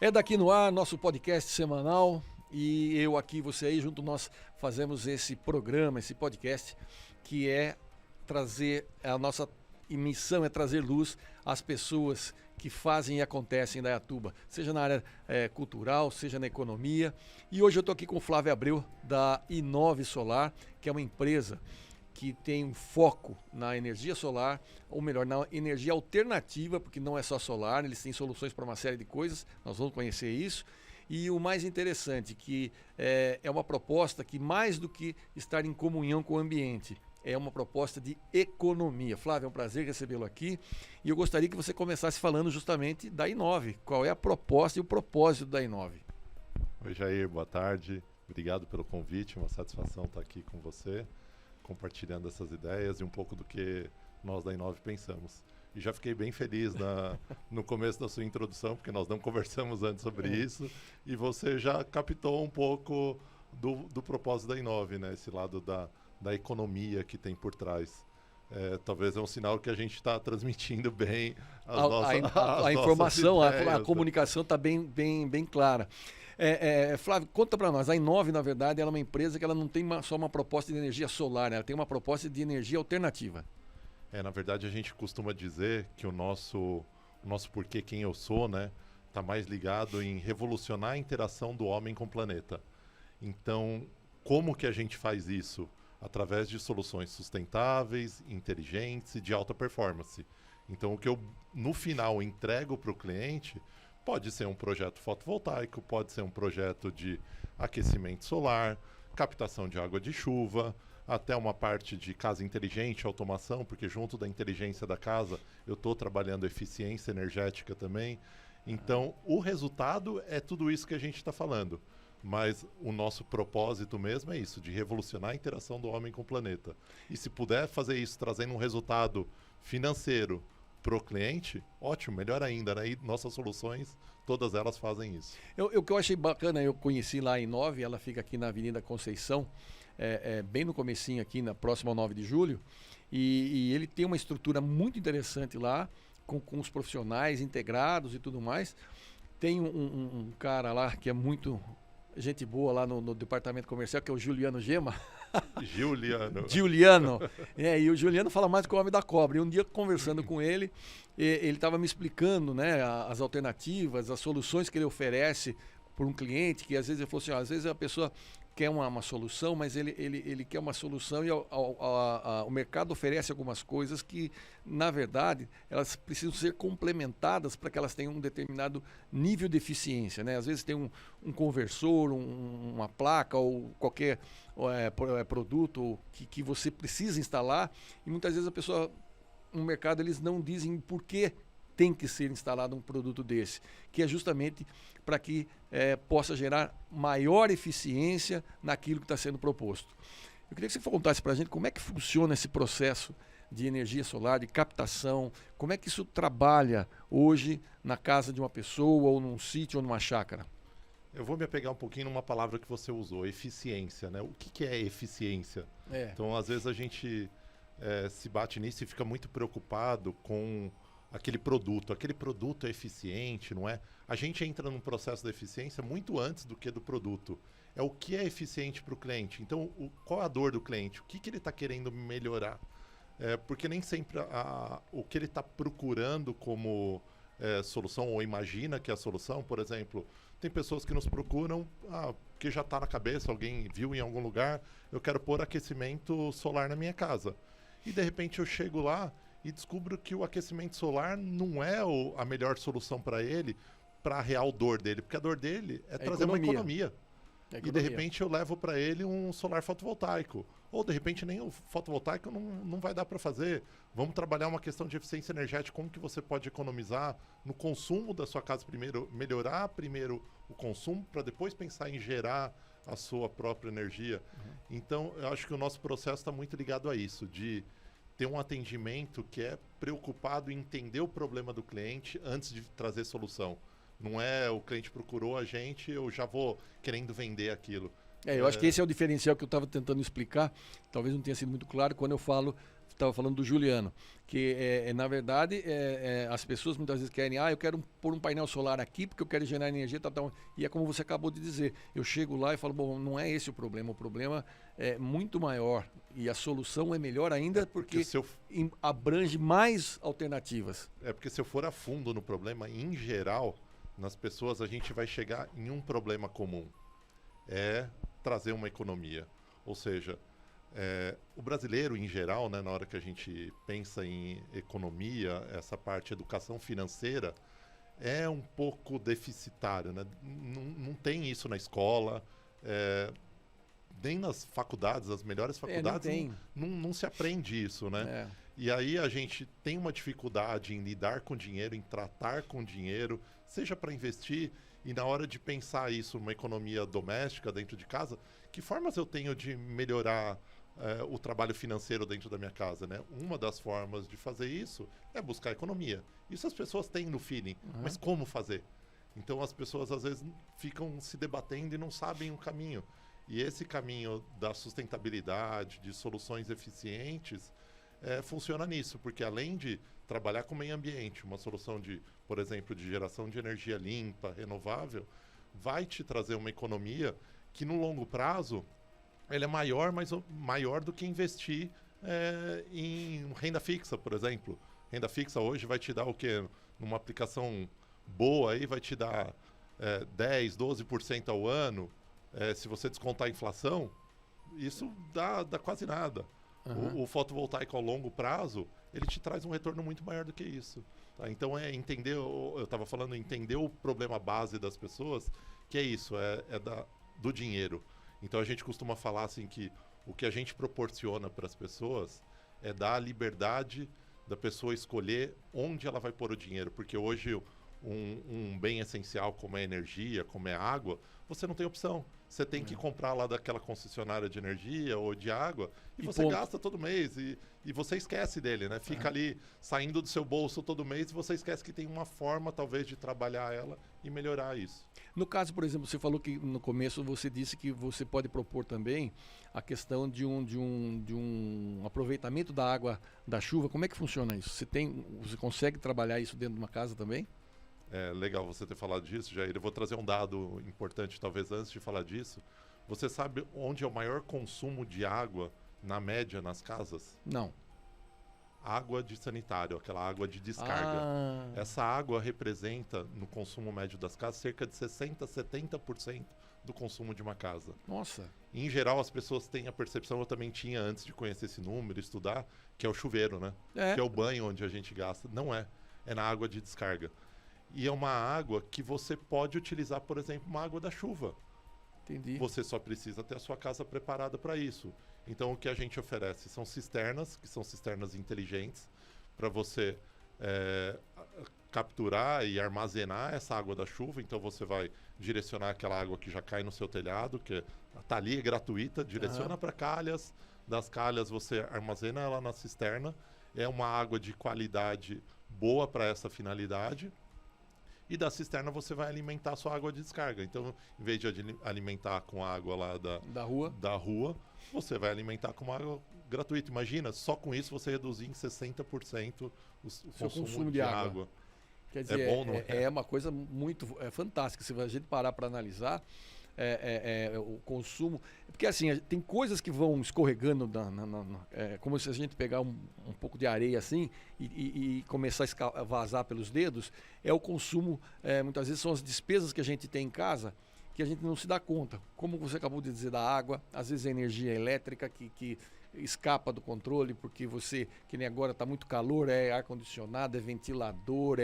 É daqui no ar, nosso podcast semanal, e eu aqui, você aí, junto nós fazemos esse programa, esse podcast, que é trazer, a nossa missão é trazer luz às pessoas que fazem e acontecem em Indaiatuba, seja na área cultural, seja na economia. E hoje eu estou aqui com o Flávio Abreu, da Inove Solar, que é uma empresa que tem um foco na energia solar, ou melhor, na energia alternativa, porque não é só solar, eles têm soluções para uma série de coisas, nós vamos conhecer isso. E o mais interessante, que é uma proposta que mais do que estar em comunhão com o ambiente, é uma proposta de economia. Flávio, é um prazer recebê-lo aqui, e eu gostaria que você começasse falando justamente da Inove, qual é a proposta e o propósito da Inove. Oi, Jair, boa tarde, obrigado pelo convite, uma satisfação estar aqui com você, compartilhando essas ideias e um pouco do que nós da Inove pensamos. E já fiquei bem feliz no começo da sua introdução, porque nós não conversamos antes sobre isso, e você já captou um pouco do propósito da Inove, né? Esse lado da economia que tem por trás. Talvez é um sinal que a gente está transmitindo bem a informação, ideias, a comunicação está bem clara. Flávio, conta para nós, a Inove, na verdade, ela é uma empresa que ela não tem só uma proposta de energia solar, né? Ela tem uma proposta de energia alternativa. Na verdade, a gente costuma dizer que o nosso porquê, quem eu sou, né, está mais ligado em revolucionar a interação do homem com o planeta. Então, como que a gente faz isso? Através de soluções sustentáveis, inteligentes e de alta performance. Então, o que eu, no final, entrego para o cliente pode ser um projeto fotovoltaico, pode ser um projeto de aquecimento solar, captação de água de chuva, até uma parte de casa inteligente, automação, porque junto da inteligência da casa eu estou trabalhando eficiência energética também. Então, o resultado é tudo isso que a gente está falando. Mas o nosso propósito mesmo é isso, de revolucionar a interação do homem com o planeta. E se puder fazer isso trazendo um resultado financeiro para o cliente, ótimo, melhor ainda, né? E nossas soluções, todas elas fazem isso. O que eu achei bacana, eu conheci lá a Inove, ela fica aqui na Avenida Conceição, bem no comecinho aqui, próximo ao 9 de julho, e ele tem uma estrutura muito interessante lá, com os profissionais integrados e tudo mais. Tem um cara lá que é muito gente boa lá no departamento comercial, que é o Juliano Gema. Juliano. E o Juliano fala mais que o homem da cobra. E um dia, conversando com ele, ele estava me explicando, né, as alternativas, as soluções que ele oferece para um cliente, que às vezes ele falou assim, às vezes a pessoa quer uma solução, mas ele quer uma solução e o mercado oferece algumas coisas que, na verdade, elas precisam ser complementadas para que elas tenham um determinado nível de eficiência, né? Às vezes tem um conversor, uma placa ou qualquer produto que você precisa instalar, e muitas vezes no mercado eles não dizem por que tem que ser instalado um produto desse, que é justamente para que possa gerar maior eficiência naquilo que está sendo proposto. Eu queria que você contasse para a gente como é que funciona esse processo de energia solar, de captação, como é que isso trabalha hoje na casa de uma pessoa, ou num sítio, ou numa chácara. Eu vou me apegar um pouquinho numa palavra que você usou, eficiência, né? O que é eficiência? Então, às vezes a gente se bate nisso e fica muito preocupado com aquele produto é eficiente, não é? A gente entra num processo de eficiência muito antes do que do produto. É o que é eficiente para o cliente. Então, qual é a dor do cliente? O que ele está querendo melhorar? Porque nem sempre o que ele está procurando como solução, ou imagina que é a solução, por exemplo, tem pessoas que nos procuram, que já está na cabeça, alguém viu em algum lugar, eu quero pôr aquecimento solar na minha casa. E de repente eu chego lá e descubro que o aquecimento solar não é a melhor solução para ele, para a real dor dele, porque a dor dele é trazer uma economia. E de repente eu levo para ele um solar fotovoltaico. Ou de repente nem o fotovoltaico não vai dar para fazer. Vamos trabalhar uma questão de eficiência energética, como que você pode economizar no consumo da sua casa primeiro, melhorar primeiro o consumo, para depois pensar em gerar a sua própria energia. Então eu acho que o nosso processo está muito ligado a isso, de ter um atendimento que é preocupado em entender o problema do cliente antes de trazer solução. Não é o cliente procurou a gente, eu já vou querendo vender aquilo. Eu acho que esse é o diferencial que eu estava tentando explicar. Talvez não tenha sido muito claro quando eu falo estava falando do Juliano, que na verdade as pessoas muitas vezes querem, eu quero pôr um painel solar aqui porque eu quero gerar energia, e é como você acabou de dizer, eu chego lá e falo, bom, não é esse o problema é muito maior e a solução é melhor ainda porque abrange mais alternativas. Porque se eu for a fundo no problema, em geral, nas pessoas a gente vai chegar em um problema comum, é trazer uma economia, ou seja, o brasileiro, em geral, né, na hora que a gente pensa em economia, essa parte de educação financeira é um pouco deficitário. Né? Não tem isso na escola, nem nas faculdades, as melhores faculdades, não se aprende isso. Né? E aí a gente tem uma dificuldade em lidar com dinheiro, em tratar com dinheiro, seja para investir, e na hora de pensar isso numa economia doméstica dentro de casa, que formas eu tenho de melhorar o trabalho financeiro dentro da minha casa, né? Uma das formas de fazer isso é buscar economia. Isso as pessoas têm no feeling, mas como fazer? Então as pessoas às vezes ficam se debatendo e não sabem o caminho. E esse caminho da sustentabilidade, de soluções eficientes, funciona nisso, porque além de trabalhar com o meio ambiente, uma solução de, por exemplo, de geração de energia limpa, renovável, vai te trazer uma economia que no longo prazo ele é maior, mas maior do que investir em renda fixa, por exemplo. Renda fixa hoje vai te dar o quê? Numa aplicação boa aí vai te dar 10, 12% ao ano. Se você descontar a inflação, isso dá quase nada. O fotovoltaico ao longo prazo, ele te traz um retorno muito maior do que isso. Tá? Então entender, eu estava falando, entender o problema base das pessoas, que é isso, do dinheiro. Então a gente costuma falar assim que o que a gente proporciona para as pessoas é dar a liberdade da pessoa escolher onde ela vai pôr o dinheiro, porque hoje um bem essencial como é a energia, como é a água, você não tem opção. Você tem que comprar lá daquela concessionária de energia ou de água e você gasta todo mês e você esquece dele, né? Fica ali saindo do seu bolso todo mês e você esquece que tem uma forma talvez de trabalhar ela e melhorar isso. No caso, por exemplo, você falou que no começo você disse que você pode propor também a questão de um aproveitamento da água da chuva. Como é que funciona isso? Você consegue trabalhar isso dentro de uma casa também? É legal você ter falado disso, Jair. Eu vou trazer um dado importante, talvez antes de falar disso. Você sabe onde é o maior consumo de água, na média, nas casas? Não. Água de sanitário, aquela água de descarga. Essa água representa, no consumo médio das casas, cerca de 60%, 70% do consumo de uma casa. Nossa. Em geral, as pessoas têm a percepção, eu também tinha antes de conhecer esse número, estudar, que é o chuveiro, né? Que é o banho onde a gente gasta. Não é. É na água de descarga. E é uma água que você pode utilizar, por exemplo, uma água da chuva. Entendi. Você só precisa ter a sua casa preparada para isso. Então, o que a gente oferece são cisternas, que são cisternas inteligentes, para você capturar e armazenar essa água da chuva. Então, você vai direcionar aquela água que já cai no seu telhado, que está ali, é gratuita, direciona para calhas. Das calhas, você armazena ela na cisterna. É uma água de qualidade boa para essa finalidade. E da cisterna você vai alimentar a sua água de descarga. Então, em vez de alimentar com água lá da rua, você vai alimentar com água gratuita. Imagina, só com isso você reduzir em 60% o consumo de água. Quer dizer, bom, não é? É uma coisa muito fantástica. Se a gente parar para analisar, o consumo... Porque assim, tem coisas que vão escorregando, como se a gente pegar um pouco de areia assim e começar a vazar pelos dedos. É o consumo, muitas vezes são as despesas que a gente tem em casa que a gente não se dá conta. Como você acabou de dizer da água, às vezes a energia elétrica que escapa do controle, porque que nem agora está muito calor, é ar-condicionado, é ventilador,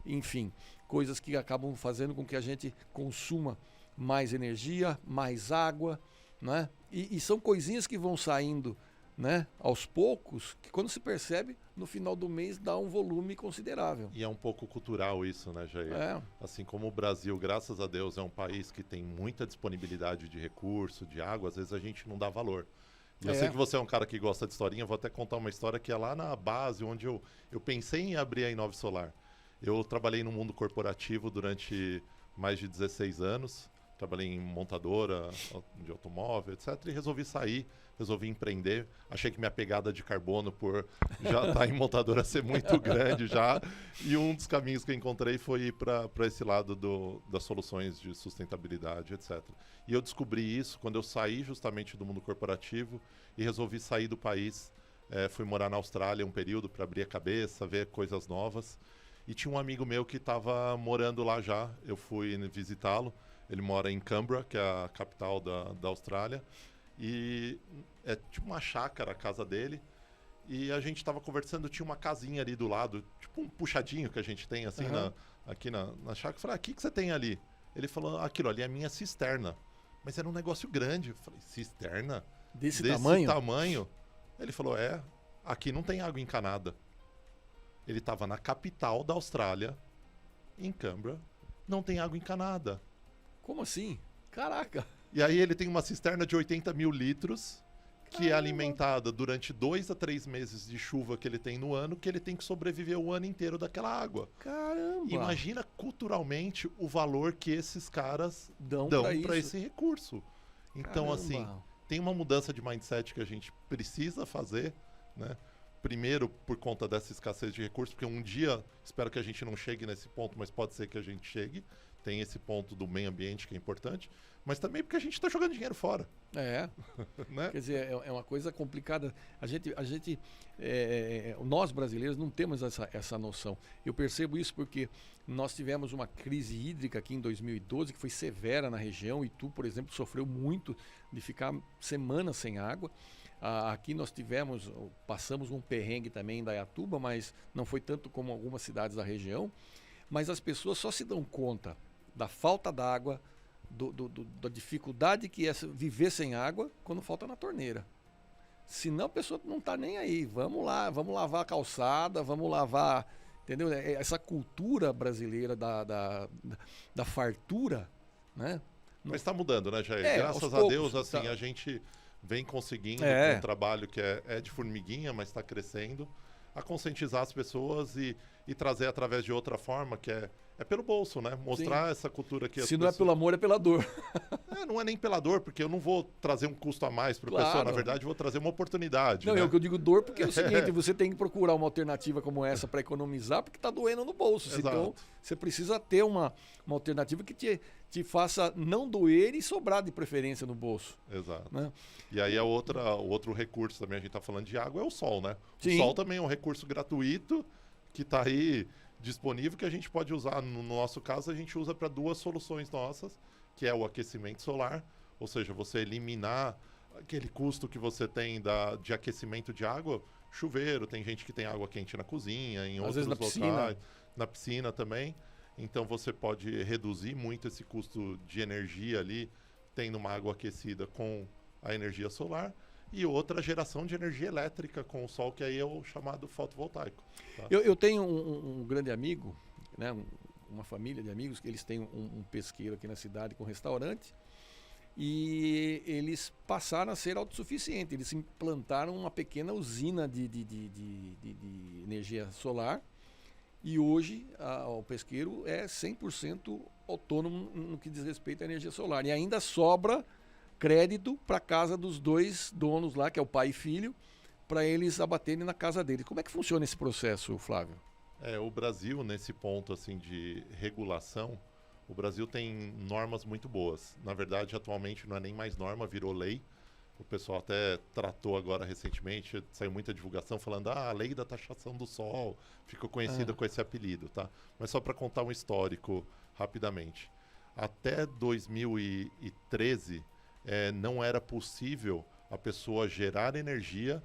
enfim, coisas que acabam fazendo com que a gente consuma mais energia, mais água, né? E são coisinhas que vão saindo, né, aos poucos, que quando se percebe, no final do mês dá um volume considerável. E é um pouco cultural isso, né, Jair? Assim como o Brasil, graças a Deus, é um país que tem muita disponibilidade de recurso, de água, às vezes a gente não dá valor. E eu sei que você é um cara que gosta de historinha, vou até contar uma história que é lá na base, onde eu pensei em abrir a Inove Solar. Eu trabalhei no mundo corporativo durante mais de 16 anos, trabalhei em montadora de automóvel, etc. E resolvi sair, resolvi empreender. Achei que minha pegada de carbono por já estar em montadora ser muito grande já. E um dos caminhos que eu encontrei foi ir para esse lado das soluções de sustentabilidade, etc. E eu descobri isso quando eu saí justamente do mundo corporativo e resolvi sair do país. Fui morar na Austrália um período para abrir a cabeça, ver coisas novas. E tinha um amigo meu que estava morando lá já. Eu fui visitá-lo. Ele mora em Canberra, que é a capital da Austrália. E é tipo uma chácara a casa dele. E a gente estava conversando, tinha uma casinha ali do lado, tipo um puxadinho que a gente tem assim aqui na chácara. Eu falei, o que você tem ali? Ele falou, aquilo ali é a minha cisterna. Mas era um negócio grande. Eu falei, cisterna? Desse tamanho? Ele falou, aqui não tem água encanada. Ele estava na capital da Austrália, em Canberra, não tem água encanada. Como assim? Caraca! E aí ele tem uma cisterna de 80 mil litros, que é alimentada durante 2 a 3 meses de chuva que ele tem no ano, que ele tem que sobreviver o ano inteiro daquela água. Caramba! Imagina culturalmente o valor que esses caras dão para esse recurso. Então, assim, tem uma mudança de mindset que a gente precisa fazer, né? Primeiro, por conta dessa escassez de recursos, porque um dia, espero que a gente não chegue nesse ponto, mas pode ser que a gente chegue. Tem esse ponto do meio ambiente que é importante, mas também porque a gente está jogando dinheiro fora. Né? Quer dizer, é uma coisa complicada. Nós brasileiros não temos essa noção. Eu percebo isso porque nós tivemos uma crise hídrica aqui em 2012, que foi severa na região. Itu, por exemplo, sofreu muito de ficar semanas sem água. Aqui nós passamos um perrengue também em Indaiatuba, mas não foi tanto como algumas cidades da região. Mas as pessoas só se dão conta da falta d'água, da dificuldade que é viver sem água quando falta na torneira. Senão a pessoa não está nem aí. Vamos lá, vamos lavar a calçada, vamos lavar, entendeu? Essa cultura brasileira da fartura, né? Mas está mudando, né, Jair? Graças a Deus, assim, a gente vem conseguindo com um trabalho que é de formiguinha, mas está crescendo, a conscientizar as pessoas e trazer através de outra forma, que é pelo bolso, né? Mostrar essa cultura que... Se não é pelo amor, é pela dor. Não é nem pela dor, porque eu não vou trazer um custo a mais para a pessoa, na verdade, eu vou trazer uma oportunidade. Não, né? É o que eu digo dor, porque é o seguinte, você tem que procurar uma alternativa como essa para economizar, porque está doendo no bolso. Exato. Então, você precisa ter uma alternativa que te faça não doer e sobrar de preferência no bolso. Exato. Né? E aí o outro recurso também, a gente está falando de água, é o sol, né? Sim. O sol também é um recurso gratuito que está aí disponível, que a gente pode usar. No nosso caso, a gente usa para 2 soluções nossas, que é o aquecimento solar, ou seja, você eliminar aquele custo que você tem de aquecimento de água. Chuveiro, tem gente que tem água quente na cozinha, em outros locais, na piscina também. Então você pode reduzir muito esse custo de energia ali, tendo uma água aquecida com a energia solar. E outra geração de energia elétrica com o sol, que aí é o chamado fotovoltaico. Tá? Eu tenho um grande amigo, né, uma família de amigos, que eles têm um pesqueiro aqui na cidade com restaurante, e eles passaram a ser autossuficientes. Eles implantaram uma pequena usina de energia solar, e hoje o pesqueiro é 100% autônomo no que diz respeito à energia solar. E ainda sobra crédito para a casa dos 2 donos lá, que é o pai e filho, para eles abaterem na casa deles. Como é que funciona esse processo, Flávio? O Brasil, nesse ponto assim de regulação, o Brasil tem normas muito boas. Na verdade, atualmente não é nem mais norma, virou lei. O pessoal até tratou agora recentemente, saiu muita divulgação falando a lei da taxação do sol, ficou conhecida com esse apelido, tá? Mas só para contar um histórico rapidamente. Até 2013, não era possível a pessoa gerar energia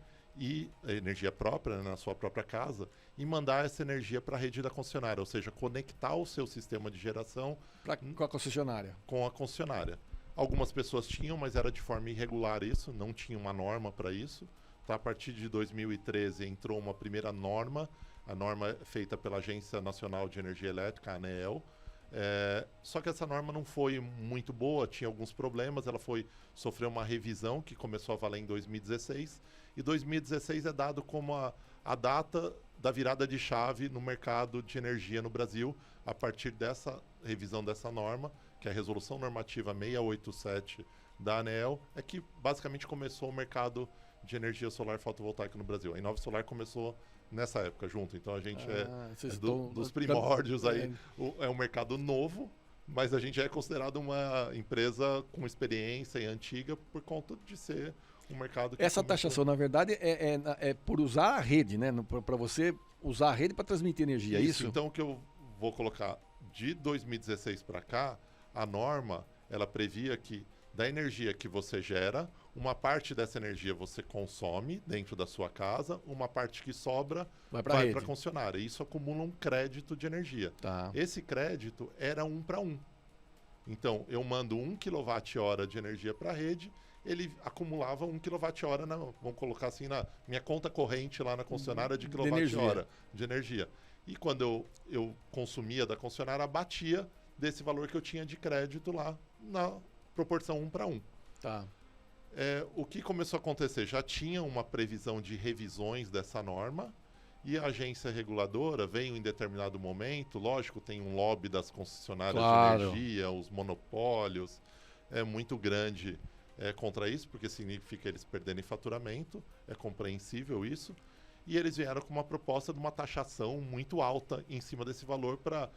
própria, né, na sua própria casa, e mandar essa energia para a rede da concessionária, ou seja, conectar o seu sistema de geração com a concessionária. Com a concessionária. Algumas pessoas tinham, mas era de forma irregular isso, não tinha uma norma para isso. Tá? A partir de 2013 entrou uma primeira norma, a norma feita pela Agência Nacional de Energia Elétrica, a ANEEL. Só que essa norma não foi muito boa, tinha alguns problemas, ela sofreu uma revisão que começou a valer em 2016, e 2016 é dado como a data da virada de chave no mercado de energia no Brasil, a partir dessa revisão dessa norma, que é a Resolução Normativa 687 da ANEEL, é que basicamente começou o mercado de energia solar fotovoltaica no Brasil. A Inove Solar começou nessa época junto, então a gente dos primórdios aí, é um mercado novo, mas a gente é considerado uma empresa com experiência e antiga por conta de ser um mercado que essa taxação, na verdade, é por usar a rede, né? Para você usar a rede para transmitir energia, é isso? Então, o que eu vou colocar, de 2016 para cá, a norma, ela previa que da energia que você gera, uma parte dessa energia você consome dentro da sua casa, uma parte que sobra vai para a concessionária. Isso acumula um crédito de energia. Tá. Esse crédito era 1 para 1. Então, eu mando 1 kWh de energia para a rede, ele acumulava 1 kWh, vamos colocar assim, na minha conta corrente lá na concessionária de kWh de energia. E quando eu consumia da concessionária, batia desse valor que eu tinha de crédito lá na proporção 1 para 1. Tá. O que começou a acontecer? Já tinha uma previsão de revisões dessa norma e a agência reguladora veio em determinado momento, lógico, tem um lobby das concessionárias de energia, os monopólios, é muito grande contra isso, porque significa eles perderem faturamento, é compreensível isso, e eles vieram com uma proposta de uma taxação muito alta em cima desse valor para...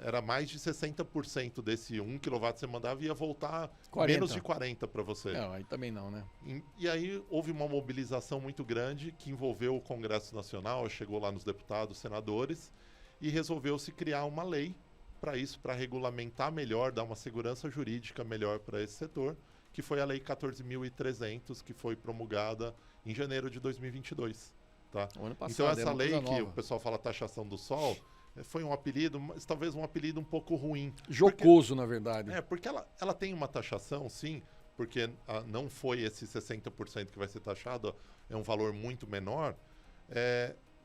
era mais de 60% desse 1 kW que você mandava ia voltar 40. Menos de 40 para você. Não, aí também não, né? E aí houve uma mobilização muito grande que envolveu o Congresso Nacional, chegou lá nos deputados, senadores, e resolveu-se criar uma lei para isso, para regulamentar melhor, dar uma segurança jurídica melhor para esse setor, que foi a Lei 14.300, que foi promulgada em janeiro de 2022. Tá? O ano passado, então essa lei que o pessoal fala taxação do sol, foi um apelido, mas talvez um apelido um pouco ruim. Jocoso, na verdade. Porque ela tem uma taxação, sim, porque não foi esse 60% que vai ser taxado, é um valor muito menor,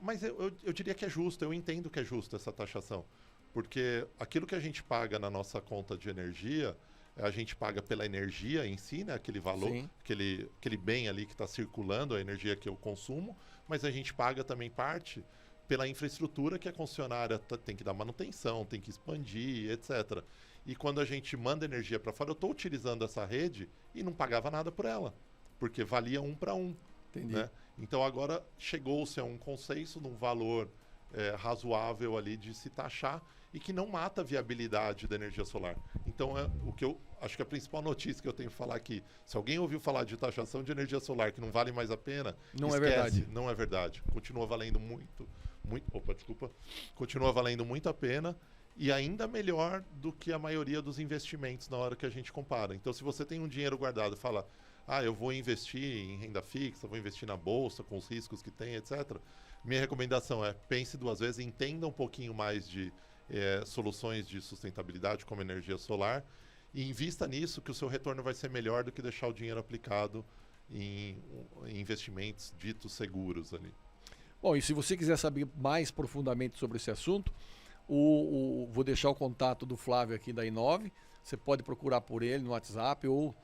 mas eu diria que é justo, eu entendo que é justo essa taxação, porque aquilo que a gente paga na nossa conta de energia, a gente paga pela energia em si, né, aquele valor, aquele bem ali que está circulando, a energia que eu consumo, mas a gente paga também parte pela infraestrutura que a concessionária tem que dar manutenção, tem que expandir, etc. E quando a gente manda energia para fora, eu estou utilizando essa rede e não pagava nada por ela, porque valia 1 para 1. Entendi. Né? Então agora chegou-se a um consenso num valor razoável ali de se taxar e que não mata a viabilidade da energia solar. Então o que eu acho que a principal notícia que eu tenho que falar aqui, se alguém ouviu falar de taxação de energia solar que não vale mais a pena, não é verdade. Não é verdade. Continua valendo continua valendo muito a pena e ainda melhor do que a maioria dos investimentos na hora que a gente compara. Então, se você tem um dinheiro guardado e fala, eu vou investir em renda fixa, vou investir na bolsa com os riscos que tem, etc. Minha recomendação é pense 2 vezes, entenda um pouquinho mais de soluções de sustentabilidade como energia solar e invista nisso que o seu retorno vai ser melhor do que deixar o dinheiro aplicado em investimentos ditos seguros ali. Bom, e se você quiser saber mais profundamente sobre esse assunto, vou deixar o contato do Flávio aqui da Inove. Você pode procurar por ele no WhatsApp ou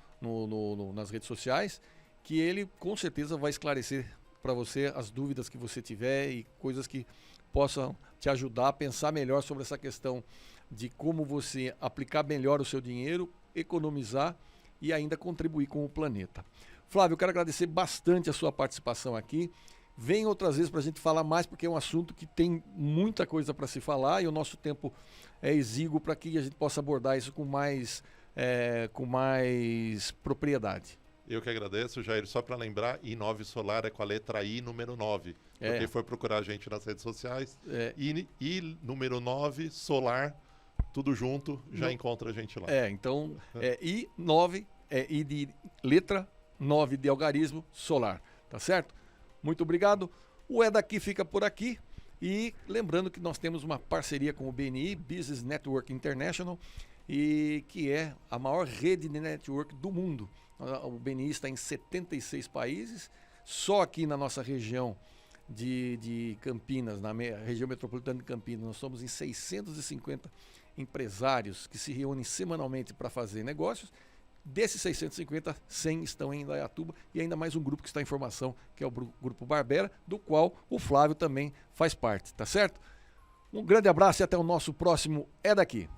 nas redes sociais, que ele com certeza vai esclarecer para você as dúvidas que você tiver e coisas que possam te ajudar a pensar melhor sobre essa questão de como você aplicar melhor o seu dinheiro, economizar e ainda contribuir com o planeta. Flávio, eu quero agradecer bastante a sua participação aqui. Vem outras vezes para a gente falar mais, porque é um assunto que tem muita coisa para se falar e o nosso tempo é exíguo para que a gente possa abordar isso com mais propriedade. Eu que agradeço, Jair. Só para lembrar, Inove Solar é com a letra I, número 9. Para quem for procurar a gente nas redes sociais. I, número 9, Solar, tudo junto, já encontra a gente lá. Então, I9, I de letra, 9 de algarismo, Solar. Tá certo? Muito obrigado. O Daqui fica por aqui. E lembrando que nós temos uma parceria com o BNI, Business Network International, e que é a maior rede de network do mundo. O BNI está em 76 países. Só aqui na nossa região de Campinas, na região metropolitana de Campinas, nós somos em 650 empresários que se reúnem semanalmente para fazer negócios. Desses 650, 100 estão em Indaiatuba e ainda mais um grupo que está em formação, que é o Grupo Barbera, do qual o Flávio também faz parte, tá certo? Um grande abraço e até o nosso próximo É Daqui.